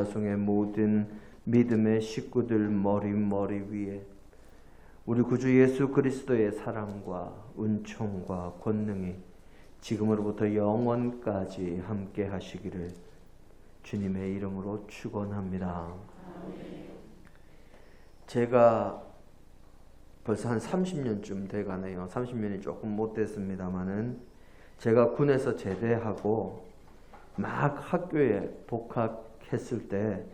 자송의 모든 믿음의 식구들 머리 위에 우리 구주 예수 그리스도의 사랑과 은총과 권능이 지금으로부터 영원까지 함께 하시기를 주님의 이름으로 축원합니다. 제가 벌써 한 30년쯤 돼가네요. 30년이 조금 못 됐습니다만은 제가 군에서 제대하고 막 학교에 복학했을 때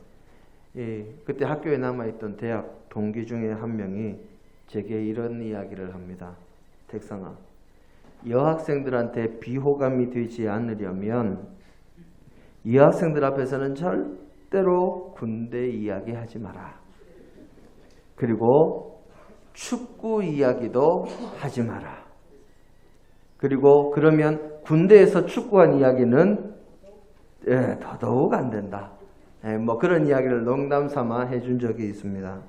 그때 학교에 남아있던 대학 동기 중에 한 명이 제게 이런 이야기를 합니다. 택상아, 여학생들한테 비호감이 되지 않으려면 여학생들 앞에서는 절대로 군대 이야기하지 마라. 그리고 축구 이야기도 하지 마라. 그리고 그러면 군대에서 축구한 이야기는 더더욱 안 된다. 뭐 그런 이야기를 농담 삼아 해준 적이 있습니다.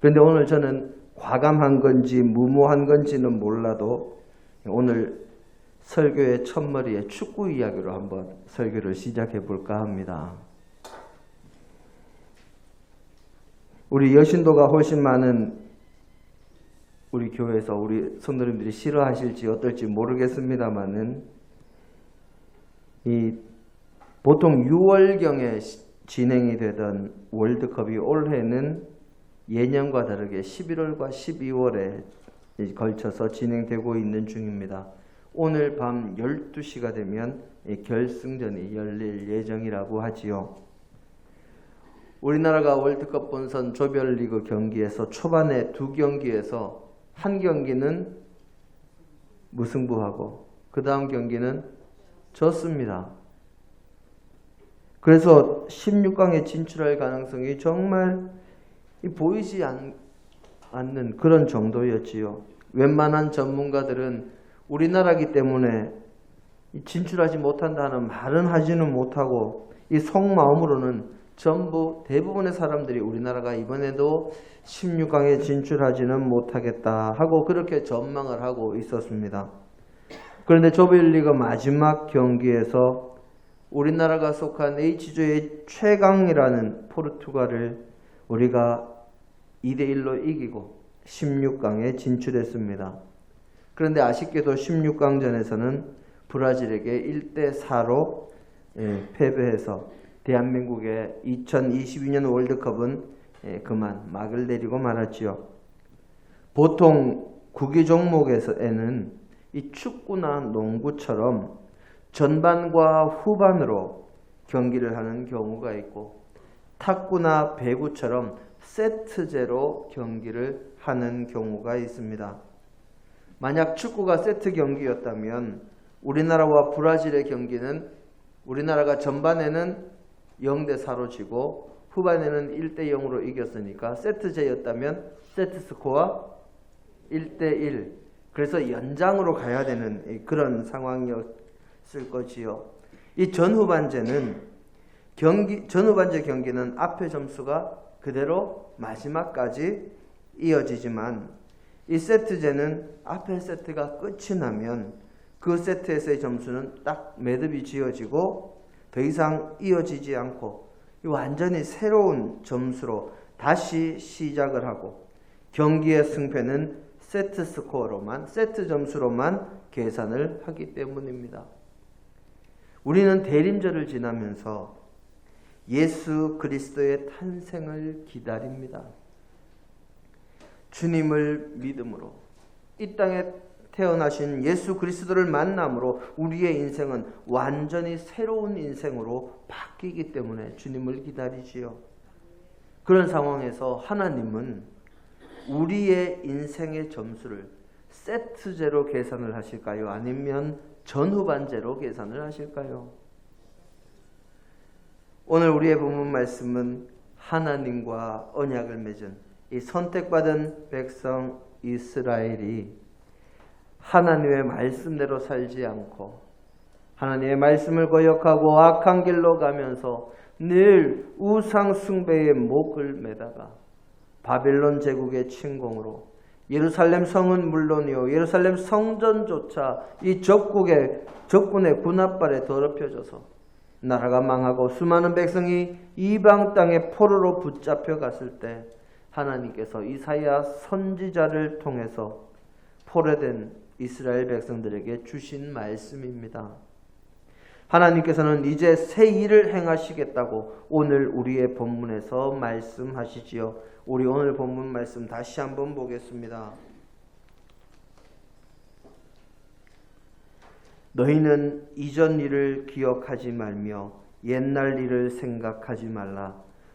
그런데 오늘 저는 과감한 건지 무모한 건지는 몰라도 오늘 설교의 첫머리에 축구 이야기로 한번 설교를 시작해 볼까 합니다. 우리 여신도가 훨씬 많은 우리 교회에서 우리 성도님들이 싫어하실지 어떨지 모르겠습니다만은 보통 6월경에 진행이 되던 월드컵이 올해는 예년과 다르게 11월과 12월에 걸쳐서 진행되고 있는 중입니다. 오늘 밤 12시가 되면 결승전이 열릴 예정이라고 하지요. 우리나라가 월드컵 본선 조별리그 경기에서 초반에 2경기에서 한 경기는 무승부하고 그 다음 경기는 졌습니다. 그래서 16강에 진출할 가능성이 정말 보이지 않는 그런 정도였지요. 웬만한 전문가들은 우리나라기 때문에 진출하지 못한다는 말은 하지는 못하고 이 속마음으로는 전부 대부분의 사람들이 우리나라가 이번에도 16강에 진출하지는 못하겠다 하고 그렇게 전망을 하고 있었습니다. 그런데 조별리그 마지막 경기에서 우리나라가 속한 H조의 최강이라는 포르투갈을 우리가 2대1로 이기고 16강에 진출했습니다. 그런데 아쉽게도 16강전에서는 브라질에게 1대4로 패배해서 대한민국의 2022년 월드컵은 그만 막을 내리고 말았지요. 보통 구기 종목에는 이 축구나 농구처럼 전반과 후반으로 경기를 하는 경우가 있고 탁구나 배구처럼 세트제로 경기를 하는 경우가 있습니다. 만약 축구가 세트 경기였다면 우리나라와 브라질의 경기는 우리나라가 전반에는 0대4로 지고 후반에는 1대0으로 이겼으니까 세트제였다면 세트 스코어 1대1 그래서 연장으로 가야 되는 그런 상황이었을 것이요. 이 전후반제 경기는 앞의 점수가 그대로 마지막까지 이어지지만 이 세트제는 앞의 세트가 끝이 나면 그 세트에서의 점수는 딱 매듭이 지어지고 더 이상 이어지지 않고 완전히 새로운 점수로 다시 시작을 하고 경기의 승패는 세트 스코어로만 세트 점수로만 계산을 하기 때문입니다. 우리는 대림절을 지나면서 예수 그리스도의 탄생을 기다립니다. 주님을 믿음으로 이 땅에 태어나신 예수 그리스도를 만남으로 우리의 인생은 완전히 새로운 인생으로 바뀌기 때문에 주님을 기다리지요. 그런 상황에서 하나님은 우리의 인생의 점수를 세트제로 계산을 하실까요? 아니면 전후반제로 계산을 하실까요? 오늘 우리의 본문 말씀은 하나님과 언약을 맺은 이 선택받은 백성 이스라엘이 하나님의 말씀대로 살지 않고 하나님의 말씀을 거역하고 악한 길로 가면서 늘 우상 숭배의 목을 매다가 바벨론 제국의 침공으로 예루살렘 성은 물론이요 예루살렘 성전조차 이 적군의 군합발에 더럽혀져서 나라가 망하고 수많은 백성이 이방 땅에 포로로 붙잡혀 갔을 때 하나님께서 이사야 선지자를 통해서 포로된 이스라엘 백성들에게 주신 말씀입니다. 하나님께서는 이제 새 일을 행하시겠다고 오늘 우리의 본문에서 말씀하시지요. 우리 오늘 본문 말씀 다시 한번 보겠습니다. 너희는 이전 일을 기억하지 말며 옛날 일을 생각하지 말라.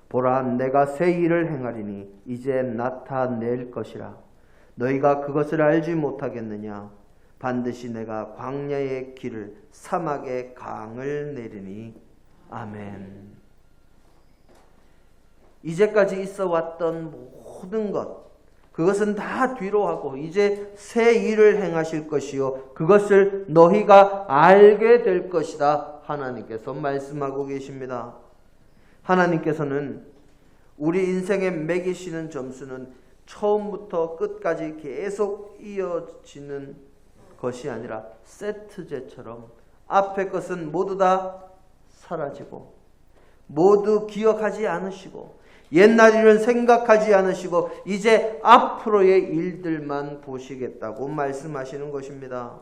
보라, 내가 새 일을 행하리니 이제 나타낼 것이라. 너희가 그것을 알지 못하겠느냐? 반드시 내가 광야의 길을 사막의 강을 내리니. 아멘. 이제까지 있어 왔던 모든 것, 그것은 다 뒤로 하고 이제 새 일을 행하실 것이요 그것을 너희가 알게 될 것이다. 하나님께서 말씀하고 계십니다. 하나님께서는 우리 인생에 매기시는 점수는 처음부터 끝까지 계속 이어지는 것이 아니라 세트제처럼 앞의 것은 모두 다 사라지고 모두 기억하지 않으시고 옛날 일은 생각하지 않으시고 이제 앞으로의 일들만 보시겠다고 말씀하시는 것입니다.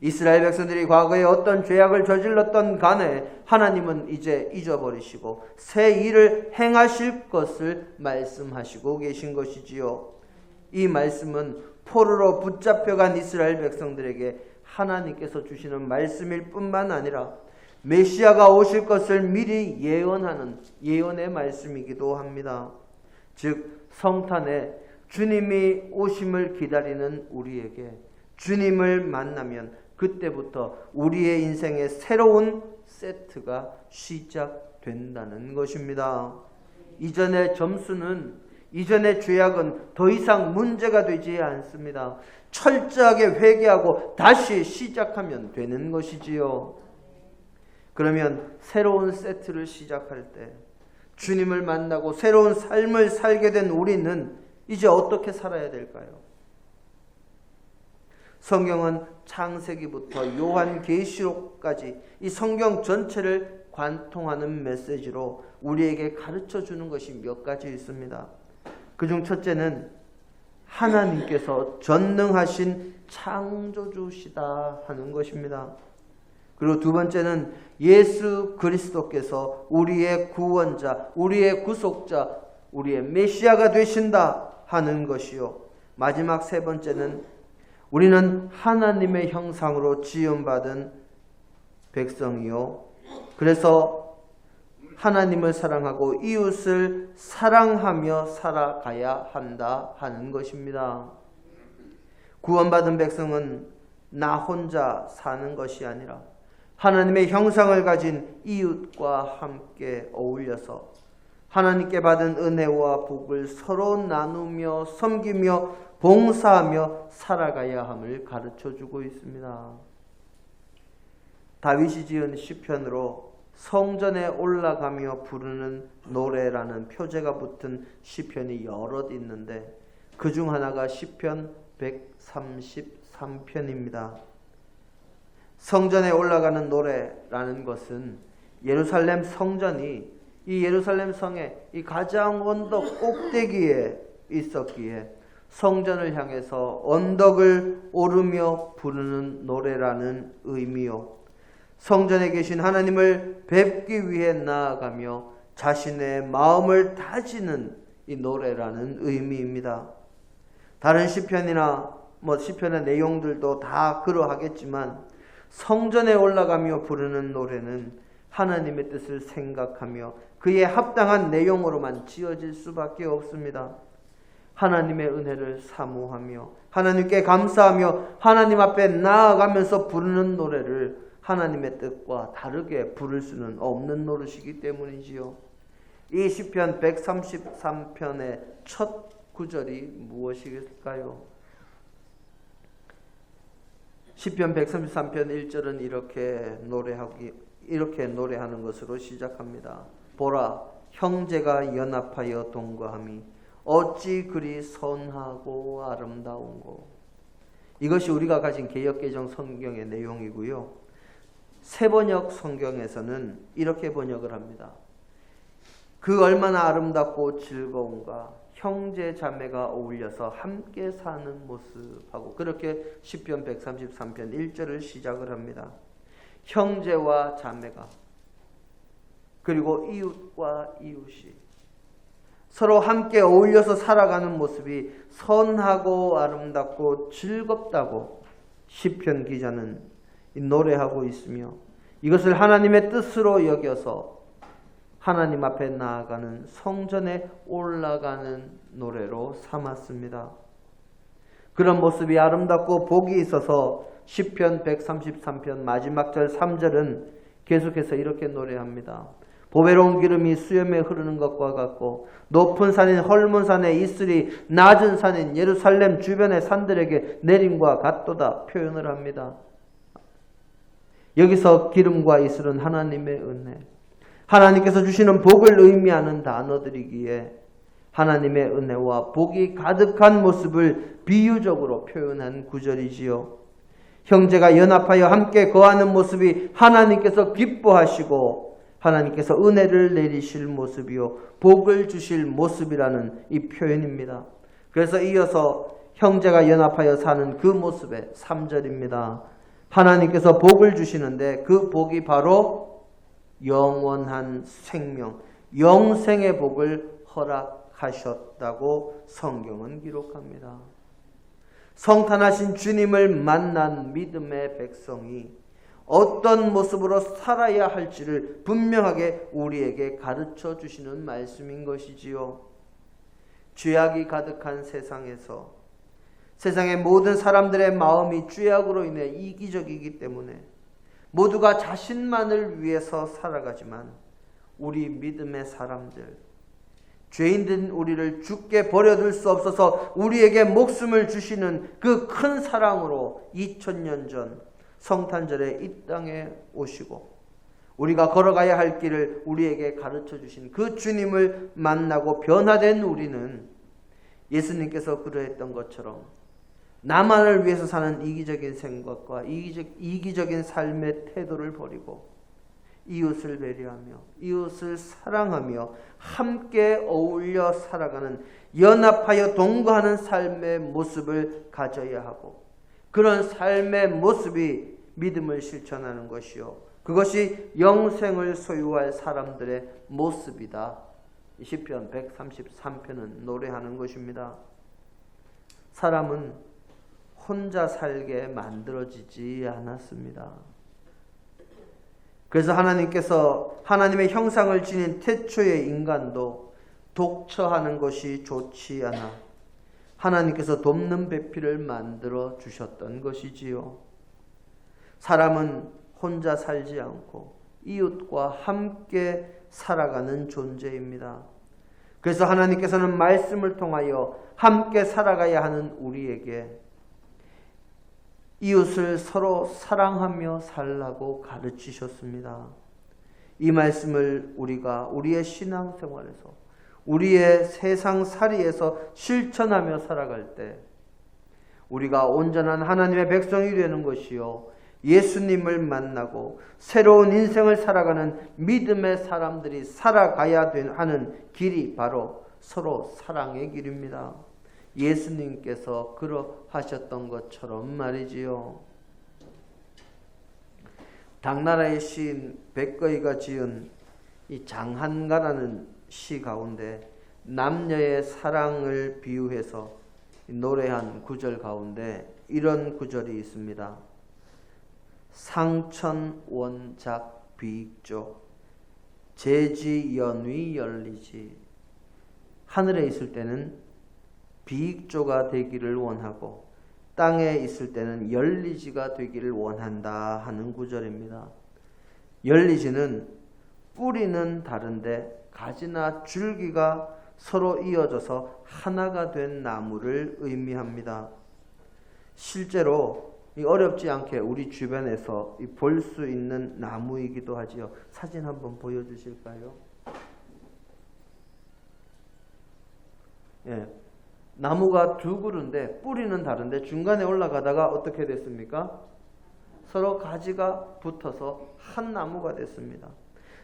이스라엘 백성들이 과거에 어떤 죄악을 저질렀던 간에 하나님은 이제 잊어버리시고 새 일을 행하실 것을 말씀하시고 계신 것이지요. 이 말씀은 포로로 붙잡혀간 이스라엘 백성들에게 하나님께서 주시는 말씀일 뿐만 아니라 메시아가 오실 것을 미리 예언하는 예언의 말씀이기도 합니다. 즉 성탄에 주님이 오심을 기다리는 우리에게 주님을 만나면 그때부터 우리의 인생의 새로운 세트가 시작된다는 것입니다. 이전의 점수는, 이전의 죄악은 더 이상 문제가 되지 않습니다. 철저하게 회개하고 다시 시작하면 되는 것이지요. 그러면 새로운 세트를 시작할 때 주님을 만나고 새로운 삶을 살게 된 우리는 이제 어떻게 살아야 될까요? 성경은 창세기부터 요한계시록까지 이 성경 전체를 관통하는 메시지로 우리에게 가르쳐 주는 것이 몇 가지 있습니다. 그중 첫째는 하나님께서 전능하신 창조주시다 하는 것입니다. 그리고 두 번째는 예수 그리스도께서 우리의 구원자, 우리의 구속자, 우리의 메시아가 되신다 하는 것이요. 마지막 세 번째는 우리는 하나님의 형상으로 지음받은 백성이요. 그래서 하나님을 사랑하고 이웃을 사랑하며 살아가야 한다 하는 것입니다. 구원받은 백성은 나 혼자 사는 것이 아니라 하나님의 형상을 가진 이웃과 함께 어울려서 하나님께 받은 은혜와 복을 서로 나누며 섬기며 봉사하며 살아가야 함을 가르쳐주고 있습니다. 다윗이 지은 시편으로 성전에 올라가며 부르는 노래라는 표제가 붙은 시편이 여럿 있는데 그중 하나가 시편 133편입니다. 성전에 올라가는 노래라는 것은 예루살렘 성전이 이 예루살렘 성의 이 가장 언덕 꼭대기에 있었기에 성전을 향해서 언덕을 오르며 부르는 노래라는 의미요. 성전에 계신 하나님을 뵙기 위해 나아가며 자신의 마음을 다지는 이 노래라는 의미입니다. 다른 시편이나 시편의 내용들도 다 그러하겠지만 성전에 올라가며 부르는 노래는 하나님의 뜻을 생각하며 그에 합당한 내용으로만 지어질 수밖에 없습니다. 하나님의 은혜를 사모하며 하나님께 감사하며 하나님 앞에 나아가면서 부르는 노래를 하나님의 뜻과 다르게 부를 수는 없는 노릇이기 때문이지요. 이 시편 133편의 첫 구절이 무엇일까요? 시편 133편 1절은 이렇게 노래하는 것으로 시작합니다. 보라, 형제가 연합하여 동거함이 어찌 그리 선하고 아름다운고. 이것이 우리가 가진 개역개정 성경의 내용이고요. 새번역 성경에서는 이렇게 번역을 합니다. 그 얼마나 아름답고 즐거운가. 형제 자매가 어울려서 함께 사는 모습하고 그렇게 시편 133편 1절을 시작을 합니다. 형제와 자매가 그리고 이웃과 이웃이 서로 함께 어울려서 살아가는 모습이 선하고 아름답고 즐겁다고 시편 기자는 노래하고 있으며 이것을 하나님의 뜻으로 여겨서 하나님 앞에 나아가는 성전에 올라가는 노래로 삼았습니다. 그런 모습이 아름답고 복이 있어서 시편 133편 마지막 절 3절은 계속해서 이렇게 노래합니다. 보배로운 기름이 수염에 흐르는 것과 같고 높은 산인 헐몬산의 이슬이 낮은 산인 예루살렘 주변의 산들에게 내림과 같도다 표현을 합니다. 여기서 기름과 이슬은 하나님의 은혜, 하나님께서 주시는 복을 의미하는 단어들이기에 하나님의 은혜와 복이 가득한 모습을 비유적으로 표현한 구절이지요. 형제가 연합하여 함께 거하는 모습이 하나님께서 기뻐하시고 하나님께서 은혜를 내리실 모습이요 복을 주실 모습이라는 이 표현입니다. 그래서 이어서 형제가 연합하여 사는 그 모습의 3절입니다. 하나님께서 복을 주시는데 그 복이 바로 영원한 생명, 영생의 복을 허락하셨다고 성경은 기록합니다. 성탄하신 주님을 만난 믿음의 백성이 어떤 모습으로 살아야 할지를 분명하게 우리에게 가르쳐 주시는 말씀인 것이지요. 죄악이 가득한 세상에서 세상의 모든 사람들의 마음이 죄악으로 인해 이기적이기 때문에 모두가 자신만을 위해서 살아가지만 우리 믿음의 사람들, 죄인된 우리를 죽게 버려둘 수 없어서 우리에게 목숨을 주시는 그 큰 사랑으로 2000년 전 성탄절에 이 땅에 오시고 우리가 걸어가야 할 길을 우리에게 가르쳐 주신 그 주님을 만나고 변화된 우리는 예수님께서 그러했던 것처럼 나만을 위해서 사는 이기적인 생각과 이기적인 삶의 태도를 버리고 이웃을 배려하며 이웃을 사랑하며 함께 어울려 살아가는 연합하여 동거하는 삶의 모습을 가져야 하고 그런 삶의 모습이 믿음을 실천하는 것이요 그것이 영생을 소유할 사람들의 모습이다. 시편 133편은 노래하는 것입니다. 사람은 혼자 살게 만들어지지 않았습니다. 그래서 하나님께서 하나님의 형상을 지닌 태초의 인간도 독처하는 것이 좋지 않아 하나님께서 돕는 배필을 만들어 주셨던 것이지요. 사람은 혼자 살지 않고 이웃과 함께 살아가는 존재입니다. 그래서 하나님께서는 말씀을 통하여 함께 살아가야 하는 우리에게 이웃을 서로 사랑하며 살라고 가르치셨습니다. 이 말씀을 우리가 우리의 신앙생활에서 우리의 세상살이에서 실천하며 살아갈 때 우리가 온전한 하나님의 백성이 되는 것이요 예수님을 만나고 새로운 인생을 살아가는 믿음의 사람들이 살아가야 하는 길이 바로 서로 사랑의 길입니다. 예수님께서 그러하셨던 것처럼 말이지요. 당나라의 시인 백거이가 지은 이 장한가라는 시 가운데 남녀의 사랑을 비유해서 노래한 구절 가운데 이런 구절이 있습니다. 상천원작 비익조 제지연위 열리지. 하늘에 있을 때는 비익조가 되기를 원하고 땅에 있을 때는 열리지가 되기를 원한다 하는 구절입니다. 열리지는 뿌리는 다른데 가지나 줄기가 서로 이어져서 하나가 된 나무를 의미합니다. 실제로 어렵지 않게 우리 주변에서 볼 수 있는 나무이기도 하지요. 사진 한번 보여주실까요? 예. 나무가 두 그루인데 뿌리는 다른데 중간에 올라가다가 어떻게 됐습니까? 서로 가지가 붙어서 한 나무가 됐습니다.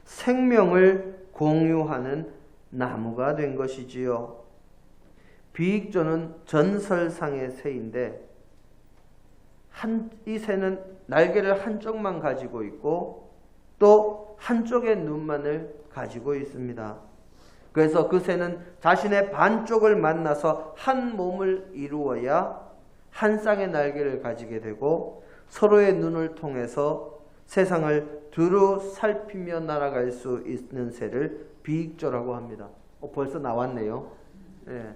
생명을 공유하는 나무가 된 것이지요. 비익조는 전설상의 새인데 이 새는 날개를 한쪽만 가지고 있고 또 한쪽의 눈만을 가지고 있습니다. 그래서 그 새는 자신의 반쪽을 만나서 한 몸을 이루어야 한 쌍의 날개를 가지게 되고 서로의 눈을 통해서 세상을 두루 살피며 날아갈 수 있는 새를 비익조라고 합니다. 벌써 나왔네요. 네.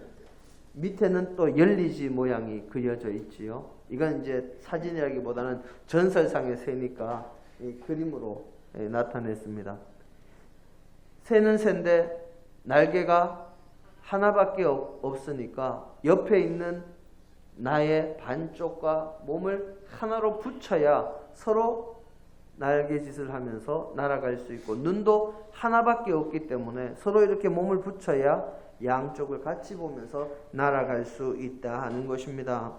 밑에는 또 열리지 모양이 그려져 있지요. 이건 이제 사진이라기보다는 전설상의 새니까 이 그림으로 나타냈습니다. 새는 새인데 날개가 하나밖에 없으니까 옆에 있는 나의 반쪽과 몸을 하나로 붙여야 서로 날개짓을 하면서 날아갈 수 있고, 눈도 하나밖에 없기 때문에 서로 이렇게 몸을 붙여야 양쪽을 같이 보면서 날아갈 수 있다 하는 것입니다.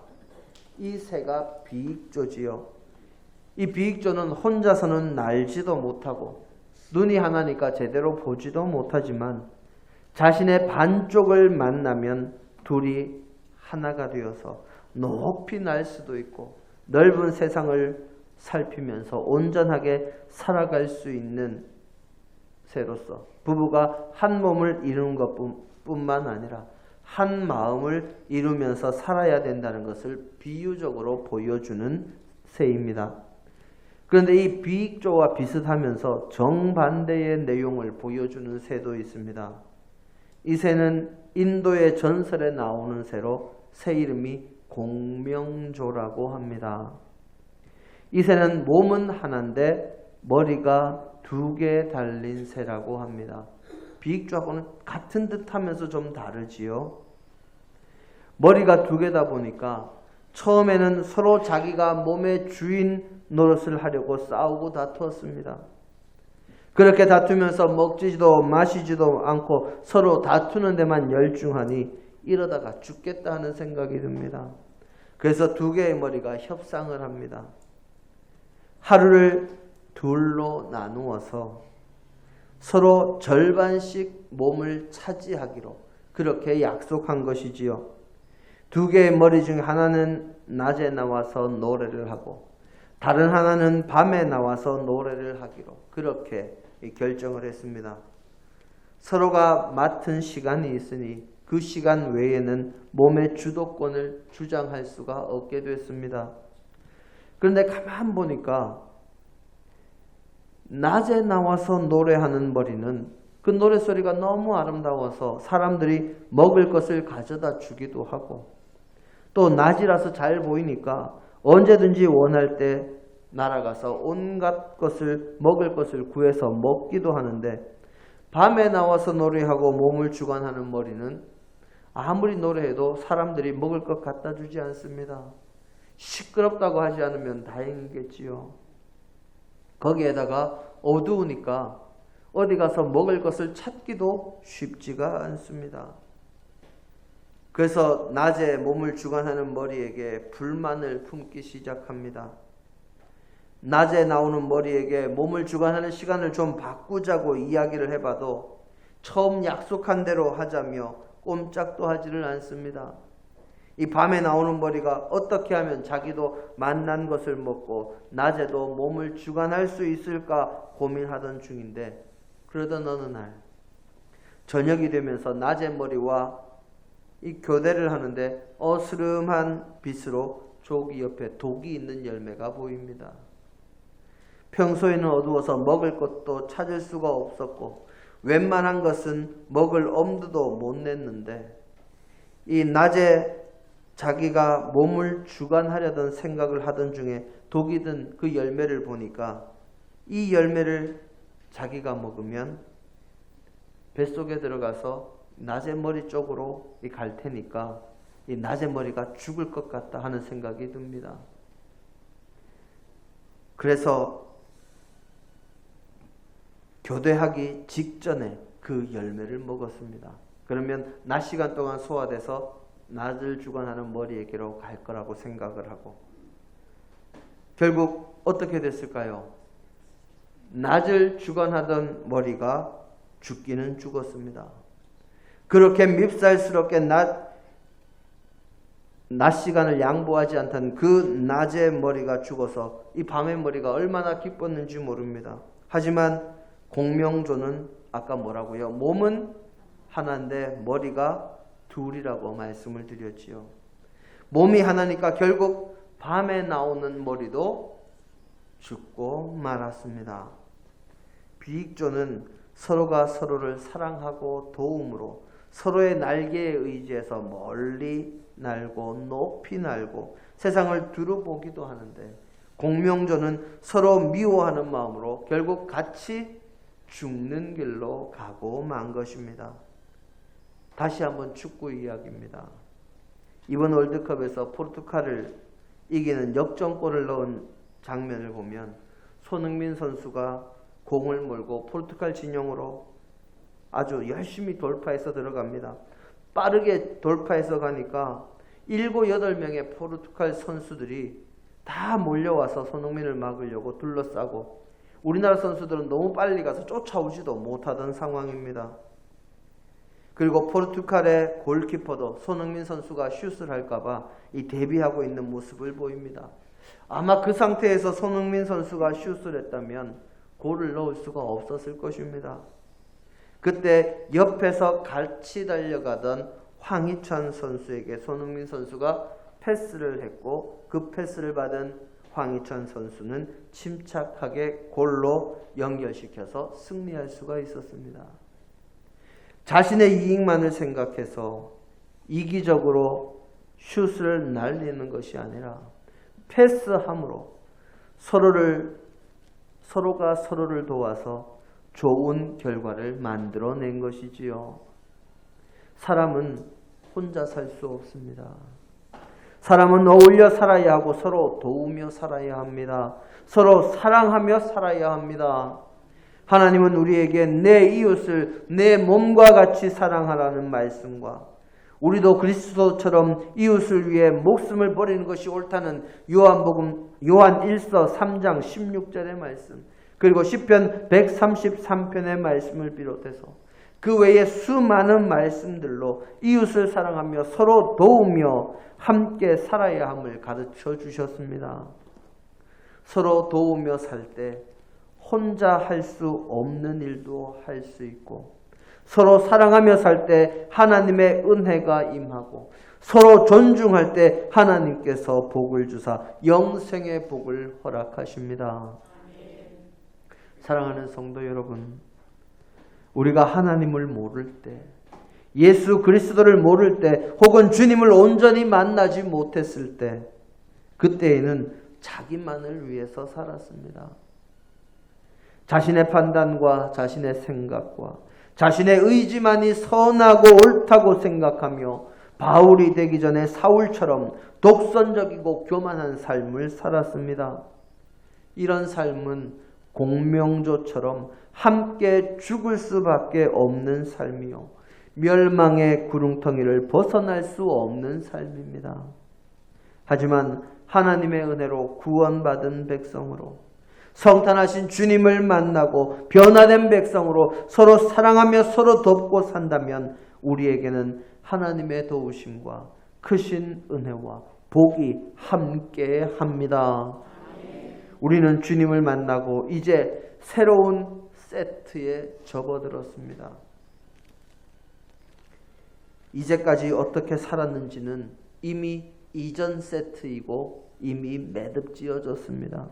이 새가 비익조지요. 이 비익조는 혼자서는 날지도 못하고 눈이 하나니까 제대로 보지도 못하지만 자신의 반쪽을 만나면 둘이 하나가 되어서 높이 날 수도 있고 넓은 세상을 살피면서 온전하게 살아갈 수 있는 새로서 부부가 한 몸을 이루는 것뿐만 아니라 한 마음을 이루면서 살아야 된다는 것을 비유적으로 보여주는 새입니다. 그런데 이 비익조와 비슷하면서 정반대의 내용을 보여주는 새도 있습니다. 이 새는 인도의 전설에 나오는 새로 새 이름이 공명조라고 합니다. 이 새는 몸은 하나인데 머리가 2개 달린 새라고 합니다. 비익조하고는 같은 듯 하면서 좀 다르지요. 머리가 2개다 보니까 처음에는 서로 자기가 몸의 주인 노릇을 하려고 싸우고 다투었습니다. 그렇게 다투면서 먹지도 마시지도 않고 서로 다투는 데만 열중하니 이러다가 죽겠다 하는 생각이 듭니다. 그래서 2개의 머리가 협상을 합니다. 하루를 둘로 나누어서 서로 절반씩 몸을 차지하기로 그렇게 약속한 것이지요. 2개의 머리 중 하나는 낮에 나와서 노래를 하고 다른 하나는 밤에 나와서 노래를 하기로 그렇게 결정을 했습니다. 서로가 맡은 시간이 있으니 그 시간 외에는 몸의 주도권을 주장할 수가 없게 됐습니다. 그런데 가만 보니까 낮에 나와서 노래하는 머리는 그 노래소리가 너무 아름다워서 사람들이 먹을 것을 가져다 주기도 하고 또 낮이라서 잘 보이니까 언제든지 원할 때 날아가서 온갖 것을 먹을 것을 구해서 먹기도 하는데 밤에 나와서 노래하고 몸을 주관하는 머리는 아무리 노래해도 사람들이 먹을 것 갖다 주지 않습니다. 시끄럽다고 하지 않으면 다행이겠지요. 거기에다가 어두우니까 어디 가서 먹을 것을 찾기도 쉽지가 않습니다. 그래서 낮에 몸을 주관하는 머리에게 불만을 품기 시작합니다. 낮에 나오는 머리에게 몸을 주관하는 시간을 좀 바꾸자고 이야기를 해봐도 처음 약속한 대로 하자며 꼼짝도 하지를 않습니다. 이 밤에 나오는 머리가 어떻게 하면 자기도 만난 것을 먹고 낮에도 몸을 주관할 수 있을까 고민하던 중인데 그러던 어느 날 저녁이 되면서 낮의 머리와 이 교대를 하는데 어스름한 빛으로 조기 옆에 독이 있는 열매가 보입니다. 평소에는 어두워서 먹을 것도 찾을 수가 없었고 웬만한 것은 먹을 엄두도 못 냈는데 이 낮에 자기가 몸을 주관하려던 생각을 하던 중에 독이 든 그 열매를 보니까 이 열매를 자기가 먹으면 뱃속에 들어가서 낮의 머리 쪽으로 갈 테니까 이 낮의 머리가 죽을 것 같다 하는 생각이 듭니다. 그래서 교대하기 직전에 그 열매를 먹었습니다. 그러면 낮 시간 동안 소화돼서 낮을 주관하는 머리에게로 갈 거라고 생각을 하고 결국 어떻게 됐을까요? 낮을 주관하던 머리가 죽기는 죽었습니다. 그렇게 밉살스럽게 낮 시간을 양보하지 않던 그 낮의 머리가 죽어서 이 밤의 머리가 얼마나 기뻤는지 모릅니다. 하지만 공명조는 아까 뭐라고요? 몸은 하나인데 머리가 둘이라고 말씀을 드렸지요. 몸이 하나니까 결국 밤에 나오는 머리도 죽고 말았습니다. 비익조는 서로가 서로를 사랑하고 도움으로 서로의 날개에 의지해서 멀리 날고 높이 날고 세상을 두루보기도 하는데, 공명조는 서로 미워하는 마음으로 결국 같이 죽는 길로 가고 만 것입니다. 다시 한번 축구 이야기입니다. 이번 월드컵에서 포르투갈을 이기는 역전골을 넣은 장면을 보면 손흥민 선수가 공을 몰고 포르투갈 진영으로 아주 열심히 돌파해서 들어갑니다. 빠르게 돌파해서 가니까 7, 8명의 포르투갈 선수들이 다 몰려와서 손흥민을 막으려고 둘러싸고, 우리나라 선수들은 너무 빨리 가서 쫓아오지도 못하던 상황입니다. 그리고 포르투갈의 골키퍼도 손흥민 선수가 슛을 할까봐 이 대비하고 있는 모습을 보입니다. 아마 그 상태에서 손흥민 선수가 슛을 했다면 골을 넣을 수가 없었을 것입니다. 그때 옆에서 같이 달려가던 황희찬 선수에게 손흥민 선수가 패스를 했고, 그 패스를 받은 황희찬 선수는 침착하게 골로 연결시켜서 승리할 수가 있었습니다. 자신의 이익만을 생각해서 이기적으로 슛을 날리는 것이 아니라 패스함으로 서로가 서로를 도와서 좋은 결과를 만들어낸 것이지요. 사람은 혼자 살 수 없습니다. 사람은 어울려 살아야 하고 서로 도우며 살아야 합니다. 서로 사랑하며 살아야 합니다. 하나님은 우리에게 내 이웃을 내 몸과 같이 사랑하라는 말씀과, 우리도 그리스도처럼 이웃을 위해 목숨을 버리는 것이 옳다는 요한 1서 3장 16절의 말씀, 그리고 시편 133편의 말씀을 비롯해서 그 외에 수많은 말씀들로 이웃을 사랑하며 서로 도우며 함께 살아야 함을 가르쳐 주셨습니다. 서로 도우며 살 때 혼자 할 수 없는 일도 할 수 있고, 서로 사랑하며 살 때 하나님의 은혜가 임하고, 서로 존중할 때 하나님께서 복을 주사 영생의 복을 허락하십니다. 사랑하는 성도 여러분, 우리가 하나님을 모를 때, 예수 그리스도를 모를 때, 혹은 주님을 온전히 만나지 못했을 때, 그때에는 자기만을 위해서 살았습니다. 자신의 판단과 자신의 생각과 자신의 의지만이 선하고 옳다고 생각하며 바울이 되기 전에 사울처럼 독선적이고 교만한 삶을 살았습니다. 이런 삶은 공명조처럼 함께 죽을 수밖에 없는 삶이요, 멸망의 구렁텅이를 벗어날 수 없는 삶입니다. 하지만 하나님의 은혜로 구원받은 백성으로, 성탄하신 주님을 만나고 변화된 백성으로 서로 사랑하며 서로 돕고 산다면 우리에게는 하나님의 도우심과 크신 은혜와 복이 함께 합니다. 우리는 주님을 만나고 이제 새로운 세트에 접어들었습니다. 이제까지 어떻게 살았는지는 이미 이전 세트이고 이미 매듭지어졌습니다.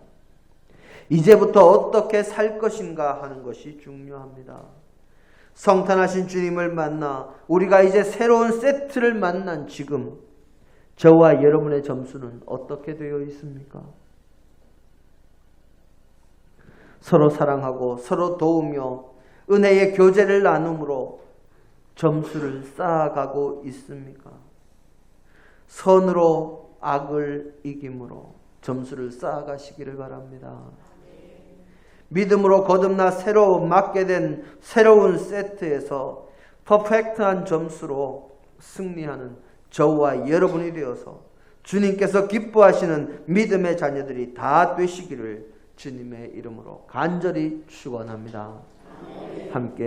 이제부터 어떻게 살 것인가 하는 것이 중요합니다. 성탄하신 주님을 만나 우리가 이제 새로운 세트를 만난 지금, 저와 여러분의 점수는 어떻게 되어 있습니까? 서로 사랑하고 서로 도우며 은혜의 교제를 나눔으로 점수를 쌓아가고 있습니까? 선으로 악을 이김으로 점수를 쌓아가시기를 바랍니다. 믿음으로 거듭나 새로 맡게 된 새로운 세트에서 퍼펙트한 점수로 승리하는 저와 여러분이 되어서 주님께서 기뻐하시는 믿음의 자녀들이 다 되시기를 주님의 이름으로 간절히 축원합니다. 함께